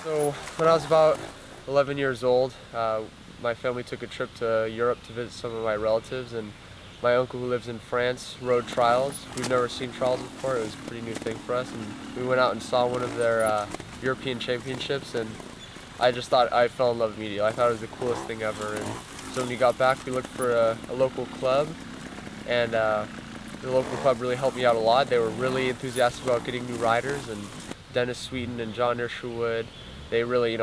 So when I was about 11 years old, my family took a trip to Europe to visit some of my relatives, and my uncle who lives in France rode trials. We've never seen trials before. It was a pretty new thing for us, and we went out and saw one of their European championships, and I just thought I fell in love immediately. I thought it was the coolest thing ever. And so when we got back, we looked for a local club, and the local club really helped me out a lot. They were really enthusiastic about getting new riders, and Dennis Sweeten and John Isherwood, they really,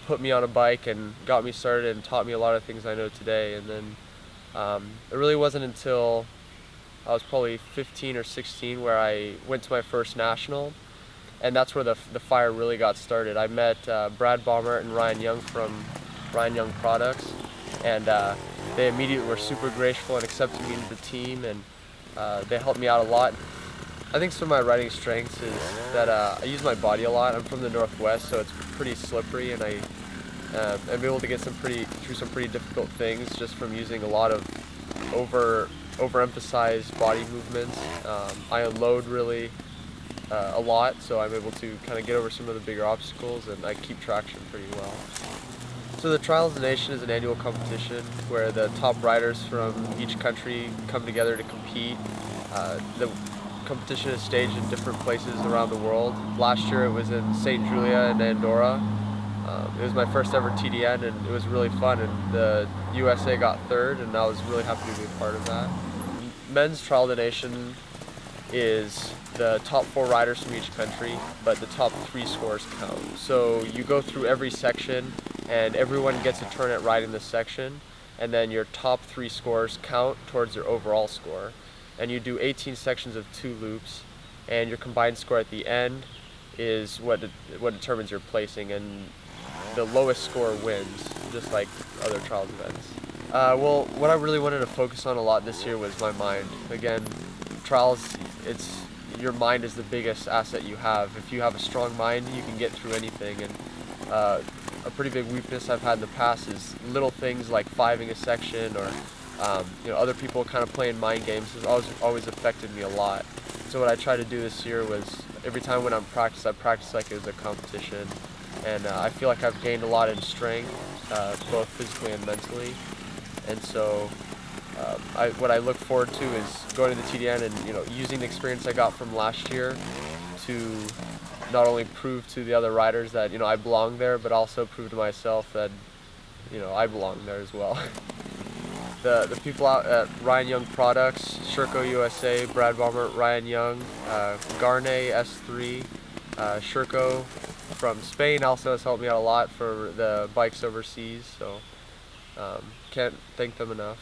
put me on a bike and got me started and taught me a lot of things I know today. And then it really wasn't until I was probably 15 or 16 where I went to my first national, and that's where the fire really got started. I met Brad Baumert and Ryan Young from Ryan Young Products, and they immediately were super grateful and accepted me into the team, and they helped me out a lot. I think some of my riding strengths is that I use my body a lot. I'm from the Northwest, so it's pretty slippery, and I'm able to get through some pretty difficult things just from using a lot of overemphasized body movements. I unload really a lot, so I'm able to kind of get over some of the bigger obstacles, and I keep traction pretty well. So the Trials of the Nation is an annual competition where the top riders from each country come together to compete. The competition is staged in different places around the world. Last year it was in St. Julia and Andorra. It was my first ever TDN, and it was really fun, and the USA got third, and I was really happy to be a part of that. Men's Trial of the Nation is the top 4 riders from each country, but the top 3 scores count. So you go through every section, and everyone gets a turn at riding the section, and then your top 3 scores count towards your overall score. And you do 18 sections of 2 loops, and your combined score at the end is what determines your placing, and the lowest score wins, just like other trials events. Well, what I really wanted to focus on a lot this year was my mind. Again, trials, your mind is the biggest asset you have. If you have a strong mind, you can get through anything. And a pretty big weakness I've had in the past is little things like fiving a section, or other people kind of playing mind games has always affected me a lot. So what I tried to do this year was every time when I practice like it was a competition, and I feel like I've gained a lot in strength, both physically and mentally. And so what I look forward to is going to the TDN and using the experience I got from last year to not only prove to the other riders that I belong there, but also prove to myself that I belong there as well. The people out at Ryan Young Products, Sherco USA, Brad Baumert, Ryan Young, Gonnet S3, Sherco from Spain also has helped me out a lot for the bikes overseas, so can't thank them enough.